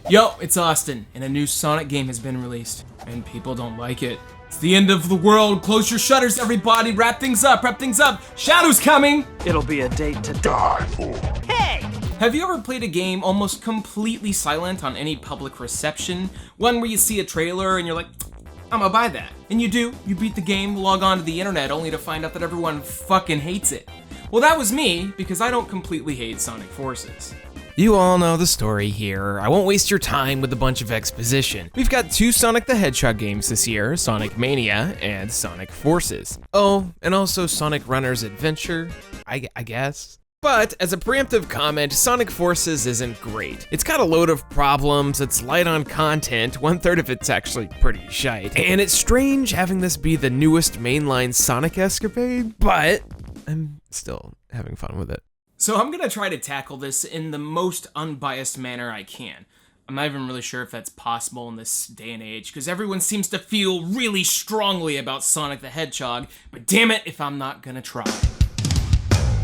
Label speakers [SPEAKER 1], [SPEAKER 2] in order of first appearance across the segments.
[SPEAKER 1] Yo, it's Austin, and a new Sonic game has been released, and people don't like it. It's the end of the world. Close your shutters, everybody. Wrap things up, wrap things up. Shadow's coming.
[SPEAKER 2] It'll be a date to die for. Hey!
[SPEAKER 1] Have you ever played a game almost completely silent on any public reception? One where you see a trailer and you're like, I'm gonna buy that. And you do, you beat the game, log on to the internet, only to find out that everyone fucking hates it. Well, that was me, because I don't completely hate Sonic Forces.
[SPEAKER 3] You all know the story here. I won't waste your time with a bunch of exposition. We've got 2 Sonic the Hedgehog games this year, Sonic Mania and Sonic Forces. Oh, and also Sonic Runner's Adventure, I guess. But as a preemptive comment, Sonic Forces isn't great. It's got a load of problems, it's light on content, 1/3 of it's actually pretty shite. And it's strange having this be the newest mainline Sonic escapade, but I'm still having fun with it.
[SPEAKER 1] So I'm gonna try to tackle this in the most unbiased manner I can. I'm not even really sure if that's possible in this day and age, because everyone seems to feel really strongly about Sonic the Hedgehog, but damn it if I'm not gonna try.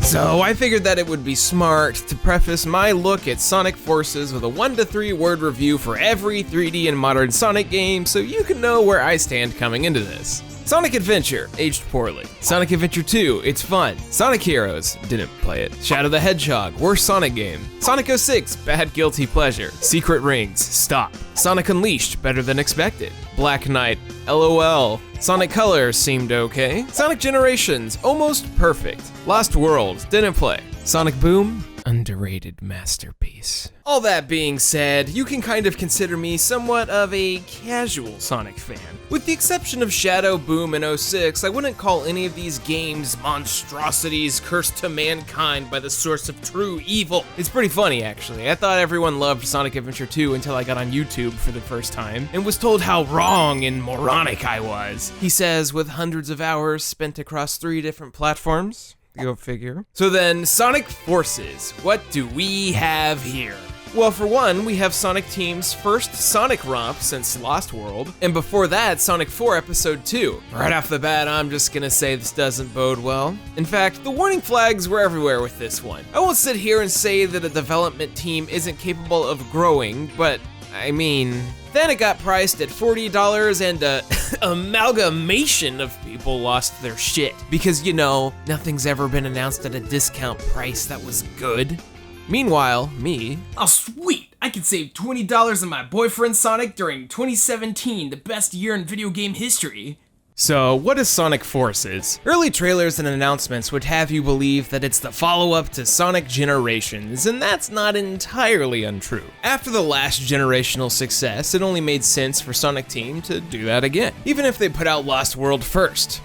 [SPEAKER 3] So I figured that it would be smart to preface my look at Sonic Forces with a 1 to 3 word review for every 3D and modern Sonic game, so you can know where I stand coming into this. Sonic Adventure, aged poorly. Sonic Adventure 2, it's fun. Sonic Heroes, didn't play it. Shadow the Hedgehog, worst Sonic game. Sonic 06, bad guilty pleasure. Secret Rings, stop. Sonic Unleashed, better than expected. Black Knight, LOL. Sonic Colors seemed okay. Sonic Generations, almost perfect. Lost World, didn't play. Sonic Boom, underrated masterpiece. All that being said, you can kind of consider me somewhat of a casual Sonic fan. With the exception of Shadow, Boom, and 06, I wouldn't call any of these games monstrosities cursed to mankind by the source of true evil. It's pretty funny, actually. I thought everyone loved Sonic Adventure 2 until I got on YouTube for the first time and was told how wrong and moronic I was. He says, with hundreds of hours spent across 3 different platforms. Go figure. So then, Sonic Forces. What do we have here? Well, for one, we have Sonic Team's first Sonic romp since Lost World, and before that, Sonic 4 Episode 2. Right off the bat, I'm just gonna say this doesn't bode well. In fact, the warning flags were everywhere with this one. I won't sit here and say that a development team isn't capable of growing, but I mean, then it got priced at $40 and a amalgamation of people lost their shit. Because, you know, nothing's ever been announced at a discount price that was good. Meanwhile, me...
[SPEAKER 1] Oh, sweet! I could save $20 on my boyfriend Sonic during 2017, the best year in video game history.
[SPEAKER 3] So, what is Sonic Forces? Early trailers and announcements would have you believe that it's the follow-up to Sonic Generations, and that's not entirely untrue. After the last generational success, it only made sense for Sonic Team to do that again, even if they put out Lost World first.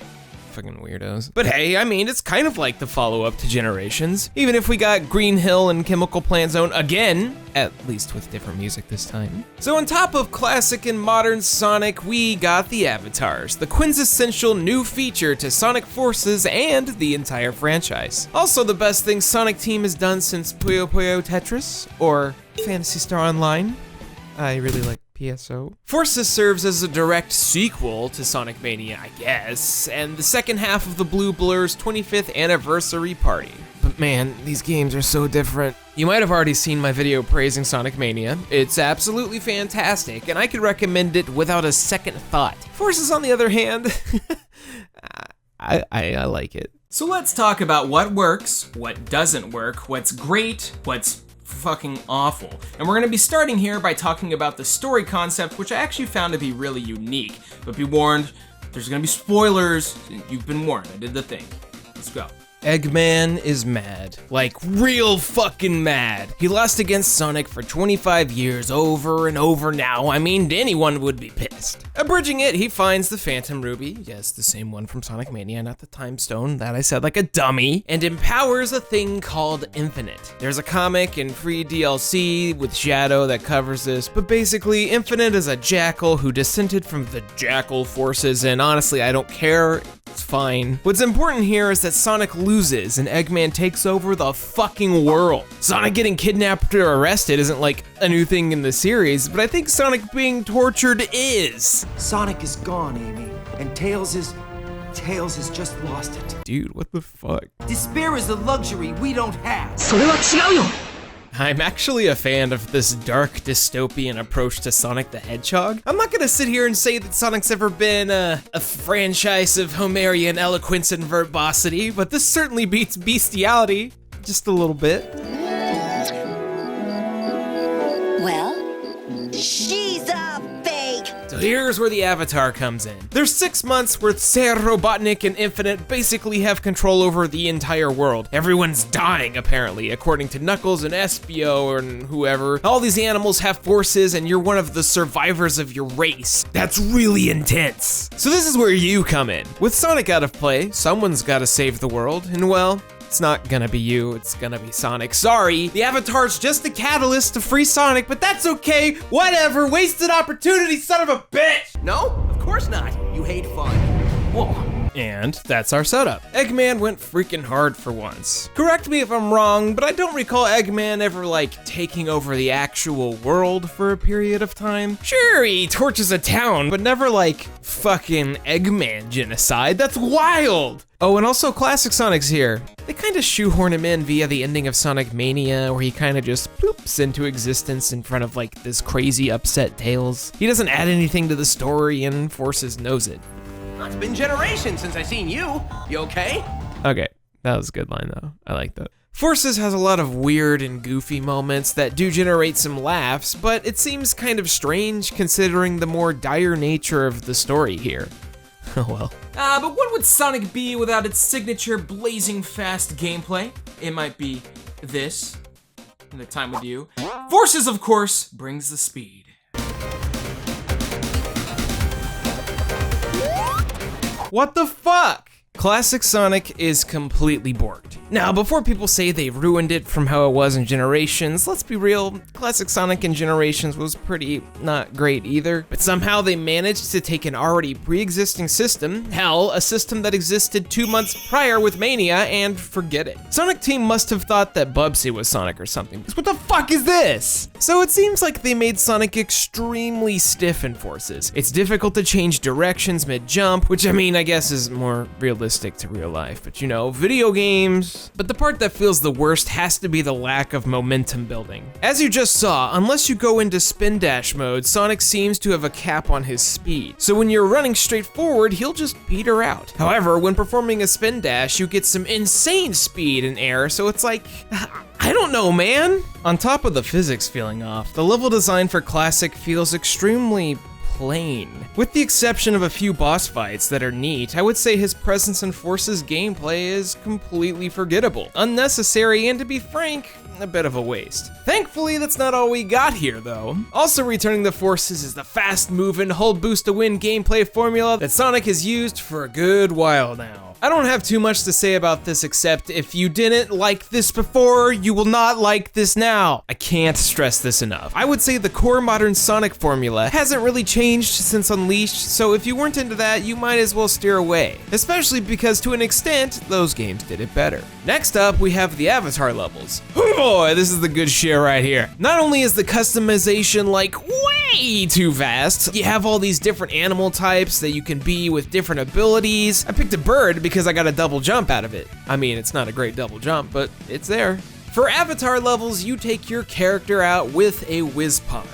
[SPEAKER 3] Fucking weirdos. But hey, I mean, it's kind of like the follow-up to Generations, even if we got Green Hill and Chemical Plant Zone again, at least with different music this time. So on top of classic and modern Sonic, we got the avatars, the quintessential new feature to Sonic Forces and the entire franchise. Also the best thing Sonic Team has done since Puyo Puyo Tetris, or Phantasy Star Online. I really like PSO. Forces serves as a direct sequel to Sonic Mania, I guess, and the second half of the Blue Blur's 25th anniversary party. But man, these games are so different. You might have already seen my video praising Sonic Mania. It's absolutely fantastic, and I could recommend it without a second thought. Forces, on the other hand, I like it.
[SPEAKER 1] So let's talk about what works, what doesn't work, what's great, what's fucking awful. And we're gonna be starting here by talking about the story concept, which I actually found to be really unique. But be warned, there's gonna be spoilers. You've been warned, I did the thing. Let's go.
[SPEAKER 3] Eggman is mad. Like, real fucking mad. He lost against Sonic for 25 years over and over now. I mean, anyone would be pissed. Abridging it, he finds the Phantom Ruby, yes, the same one from Sonic Mania, not the Time Stone that I said like a dummy, and empowers a thing called Infinite. There's a comic and free DLC with Shadow that covers this, but basically, Infinite is a jackal who dissented from the Jackal forces, and honestly, I don't care. It's fine. What's important here is that Sonic loses and Eggman takes over the fucking world. Sonic getting kidnapped or arrested isn't like a new thing in the series, but I think Sonic being tortured is.
[SPEAKER 2] Sonic is gone, Amy, and Tails has just lost it.
[SPEAKER 3] Dude, what the fuck?
[SPEAKER 2] Despair is a luxury we don't have.
[SPEAKER 3] I'm actually a fan of this dark dystopian approach to Sonic the Hedgehog. I'm not gonna sit here and say that Sonic's ever been a franchise of Homerian eloquence and verbosity, but this certainly beats bestiality, just a little bit.
[SPEAKER 4] Well, she's a fake.
[SPEAKER 3] So here's where the Avatar comes in. There's 6 months where Ser Robotnik and Infinite basically have control over the entire world. Everyone's dying, apparently, according to Knuckles and Espio and whoever. All these animals have forces and you're one of the survivors of your race. That's really intense. So this is where you come in. With Sonic out of play, someone's gotta save the world, and well, it's not gonna be you, it's gonna be Sonic. Sorry, the Avatar's just the catalyst to free Sonic, but that's okay, whatever, wasted opportunity, son of a bitch!
[SPEAKER 2] No, of course not. You hate fun.
[SPEAKER 3] Whoa. And that's our setup. Eggman went freaking hard for once. Correct me if I'm wrong, but I don't recall Eggman ever like taking over the actual world for a period of time. Sure, he torches a town, but never like fucking Eggman genocide. That's wild! Oh, and also Classic Sonic's here. They kind of shoehorn him in via the ending of Sonic Mania, where he kind of just ploops into existence in front of like this crazy upset Tails. He doesn't add anything to the story and Forces knows it.
[SPEAKER 2] It's been generations since I seen you. You okay?
[SPEAKER 3] Okay, that was a good line though. I like that. Forces has a lot of weird and goofy moments that do generate some laughs, but it seems kind of strange considering the more dire nature of the story here. Oh well.
[SPEAKER 1] But what would Sonic be without its signature blazing fast gameplay? It might be this, the time with you. Forces, of course, brings the speed.
[SPEAKER 3] What the fuck? Classic Sonic is completely borked. Now, before people say they ruined it from how it was in Generations, let's be real, Classic Sonic in Generations was pretty not great either. But somehow they managed to take an already pre-existing system, hell, a system that existed 2 months prior with Mania, and forget it. Sonic Team must have thought that Bubsy was Sonic or something, because what the fuck is this? So it seems like they made Sonic extremely stiff in Forces. It's difficult to change directions mid-jump, which I mean, I guess is more realistic to real life, but you know, video games. But the part that feels the worst has to be the lack of momentum building. As you just saw, unless you go into spin dash mode, Sonic seems to have a cap on his speed. So when you're running straight forward, he'll just peter out. However, when performing a spin dash, you get some insane speed and air, so it's like, I don't know, man. On top of the physics feeling off, the level design for Classic feels extremely plain. With the exception of a few boss fights that are neat, I would say his presence in Forces gameplay is completely forgettable, unnecessary, and to be frank, a bit of a waste. Thankfully, that's not all we got here though. Also returning to Forces is the fast-moving, hold boost to win gameplay formula that Sonic has used for a good while now. I don't have too much to say about this except if you didn't like this before, you will not like this now. I can't stress this enough. I would say the core modern Sonic formula hasn't really changed since Unleashed, so if you weren't into that, you might as well steer away. Especially because to an extent, those games did it better. Next up, we have the Avatar levels. Oh boy, this is the good shit right here. Not only is the customization like way too vast, you have all these different animal types that you can be with different abilities. I picked a bird because I got a double jump out of it. I mean, it's not a great double jump, but it's there. For Avatar levels, you take your character out with a Whizpon.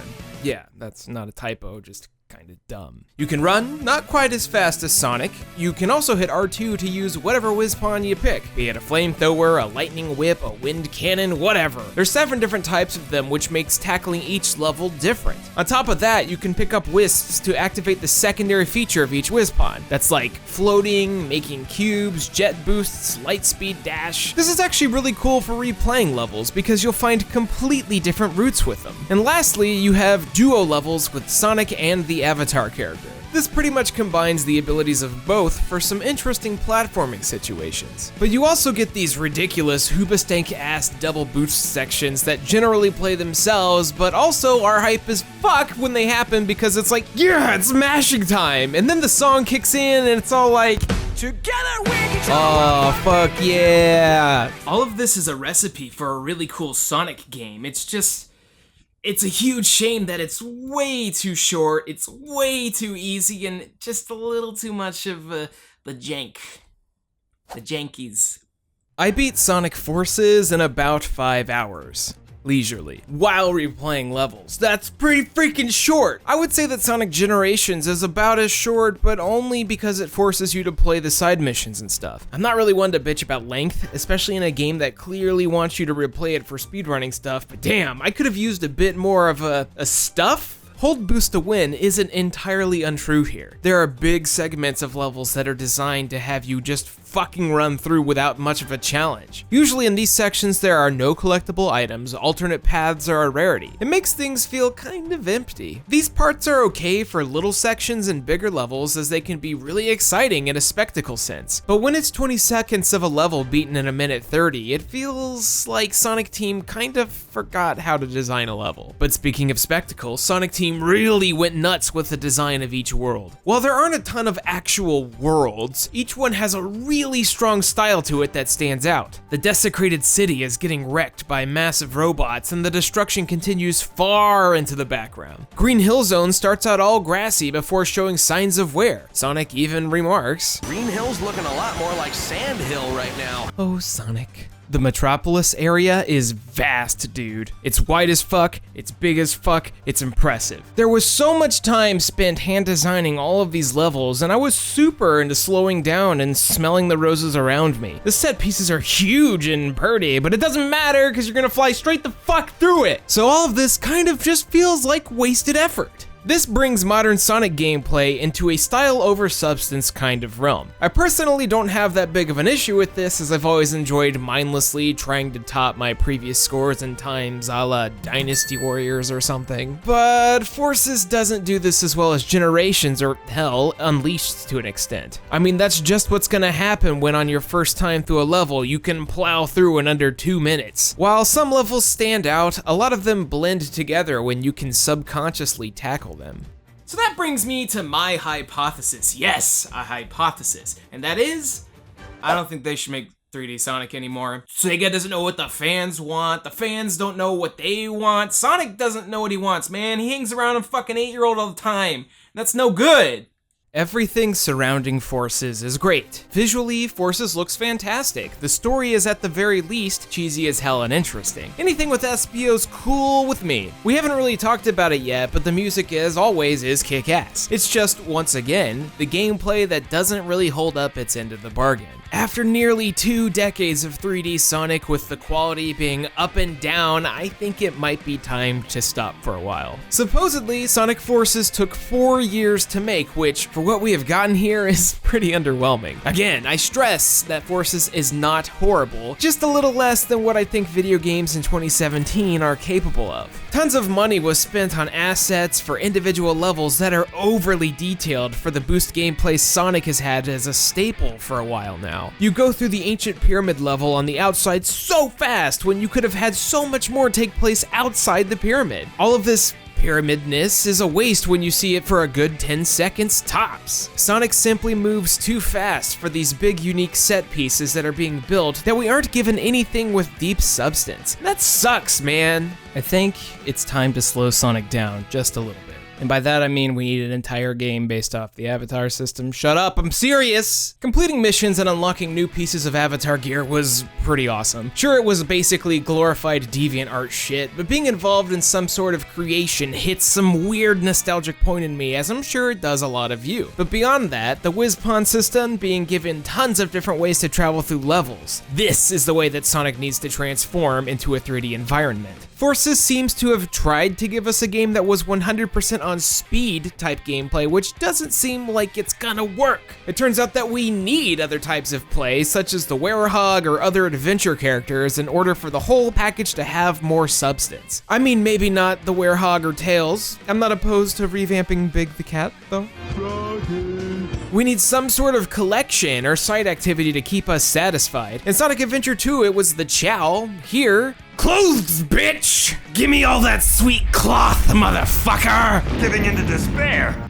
[SPEAKER 3] Yeah, that's not a typo, just kind of dumb. You can run, not quite as fast as Sonic. You can also hit R2 to use whatever Whizpon you pick, be it a flamethrower, a lightning whip, a wind cannon, whatever. There's 7 different types of them, which makes tackling each level different. On top of that, you can pick up wisps to activate the secondary feature of each Whizpon. That's like floating, making cubes, jet boosts, light speed dash. This is actually really cool for replaying levels because you'll find completely different routes with them. And lastly, you have duo levels with Sonic and the Avatar character. This pretty much combines the abilities of both for some interesting platforming situations. But you also get these ridiculous hoobastank-ass double boost sections that generally play themselves, but also are hype as fuck when they happen because it's like, yeah, it's mashing time! And then the song kicks in and it's all like,
[SPEAKER 2] Together we can
[SPEAKER 3] oh, fuck yeah!
[SPEAKER 1] All of this is a recipe for a really cool Sonic game. It's a huge shame that it's way too short, it's way too easy, and just a little too much of the jank. The jankies.
[SPEAKER 3] I beat Sonic Forces in about 5 hours. leisurely while replaying levels. That's pretty freaking short. I would say that Sonic Generations is about as short, but only because it forces you to play the side missions and stuff. I'm not really one to bitch about length, especially in a game that clearly wants you to replay it for speedrunning stuff, but damn, I could have used a bit more of a stuff? Hold boost to win isn't entirely untrue here. There are big segments of levels that are designed to have you just fucking run through without much of a challenge. Usually in these sections there are no collectible items, alternate paths are a rarity. It makes things feel kind of empty. These parts are okay for little sections and bigger levels as they can be really exciting in a spectacle sense. But when it's 20 seconds of a level beaten in a minute 30, it feels like Sonic Team kind of forgot how to design a level. But speaking of spectacle, Sonic Team really went nuts with the design of each world. While there aren't a ton of actual worlds, each one has a really strong style to it that stands out. The desecrated city is getting wrecked by massive robots and the destruction continues far into the background. Green Hill Zone starts out all grassy before showing signs of wear. Sonic even remarks,
[SPEAKER 5] Green Hill's looking a lot more like Sand Hill right now.
[SPEAKER 3] "Oh, Sonic." The Metropolis area is vast, dude. It's wide as fuck, it's big as fuck, it's impressive. There was so much time spent hand designing all of these levels, and I was super into slowing down and smelling the roses around me. The set pieces are huge and pretty, but it doesn't matter because you're gonna fly straight the fuck through it. So all of this kind of just feels like wasted effort. This brings modern Sonic gameplay into a style over substance kind of realm. I personally don't have that big of an issue with this, as I've always enjoyed mindlessly trying to top my previous scores in times a la Dynasty Warriors or something. But Forces doesn't do this as well as Generations, or hell, Unleashed to an extent. I mean, that's just what's gonna happen when on your first time through a level you can plow through in under 2 minutes. While some levels stand out, a lot of them blend together when you can subconsciously tackle them.
[SPEAKER 1] So that brings me to my hypothesis. Yes, a hypothesis. And that is, I don't think they should make 3D Sonic anymore. Sega doesn't know what the fans want. The fans don't know what they want. Sonic doesn't know what he wants, man. He hangs around a fucking 8-year-old all the time. That's no good.
[SPEAKER 3] Everything surrounding Forces is great. Visually, Forces looks fantastic. The story is at the very least cheesy as hell and interesting. Anything with SBO's cool with me. We haven't really talked about it yet, but the music as always is kick-ass. It's just, once again, the gameplay that doesn't really hold up its end of the bargain. After nearly 2 decades of 3D Sonic with the quality being up and down, I think it might be time to stop for a while. Supposedly, Sonic Forces took 4 years to make, which, for what we have gotten here, is pretty underwhelming. Again, I stress that Forces is not horrible, just a little less than what I think video games in 2017 are capable of. Tons of money was spent on assets for individual levels that are overly detailed for the boost gameplay Sonic has had as a staple for a while now. You go through the ancient pyramid level on the outside so fast when you could have had so much more take place outside the pyramid. All of this pyramidness is a waste when you see it for a good 10 seconds tops. Sonic simply moves too fast for these big unique set pieces that are being built that we aren't given anything with deep substance. That sucks, man. I think it's time to slow Sonic down just a little bit. And by that I mean we need an entire game based off the Avatar system. Shut up, I'm serious! Completing missions and unlocking new pieces of Avatar gear was pretty awesome. Sure, it was basically glorified DeviantArt shit, but being involved in some sort of creation hits some weird nostalgic point in me, as I'm sure it does a lot of you. But beyond that, the WizPon system being given tons of different ways to travel through levels. This is the way that Sonic needs to transform into a 3D environment. Forces seems to have tried to give us a game that was 100% on speed type gameplay, which doesn't seem like it's gonna work. It turns out that we need other types of play, such as the Werehog or other adventure characters, in order for the whole package to have more substance. I mean, maybe not the Werehog or Tails. I'm not opposed to revamping Big the Cat, though. We need some sort of collection or side activity to keep us satisfied. In Sonic Adventure 2, it was the Chow. Here, clothes, bitch! Give me all that sweet cloth, motherfucker!
[SPEAKER 5] Giving into despair.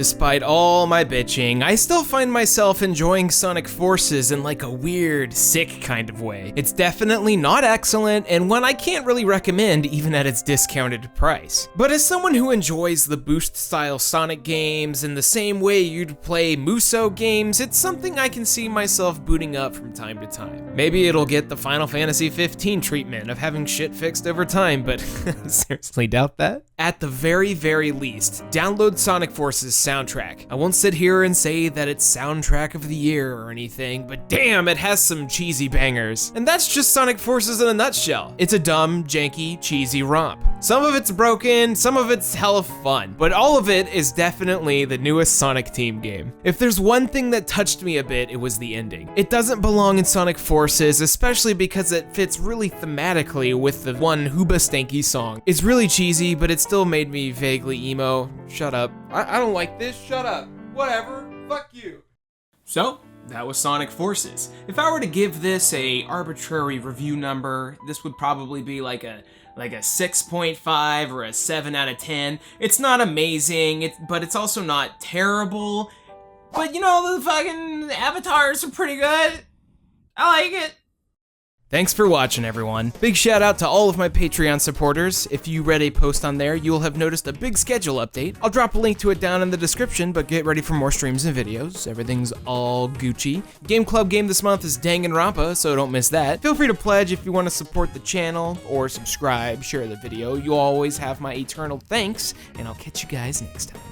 [SPEAKER 3] Despite all my bitching, I still find myself enjoying Sonic Forces in like a weird, sick kind of way. It's definitely not excellent, and one I can't really recommend even at its discounted price. But as someone who enjoys the boost-style Sonic games in the same way you'd play Muso games, it's something I can see myself booting up from time to time. Maybe it'll get the Final Fantasy 15 treatment of having shit fixed over time, but seriously doubt that. At the very, very least, download Sonic Forces soundtrack. I won't sit here and say that it's soundtrack of the year or anything, but damn, it has some cheesy bangers. And that's just Sonic Forces in a nutshell. It's a dumb, janky, cheesy romp. Some of it's broken, some of it's hella fun, but all of it is definitely the newest Sonic Team game. If there's one thing that touched me a bit, it was the ending. It doesn't belong in Sonic Forces, especially because it fits really thematically with the one Hooba Stanky song. It's really cheesy, but it still made me vaguely emo. Shut up. I don't like this, shut up. Whatever, fuck you.
[SPEAKER 1] So, that was Sonic Forces. If I were to give this a arbitrary review number, this would probably be like a 6.5 or a 7 out of 10. It's not amazing, but it's also not terrible. But you know, the fucking avatars are pretty good. I like it.
[SPEAKER 3] Thanks for watching, everyone. Big shout out to all of my Patreon supporters. If you read a post on there, you'll have noticed a big schedule update. I'll drop a link to it down in the description, but get ready for more streams and videos. Everything's all Gucci. Game Club game this month is Danganronpa, so don't miss that. Feel free to pledge if you want to support the channel, or subscribe, share the video. You always have my eternal thanks, and I'll catch you guys next time.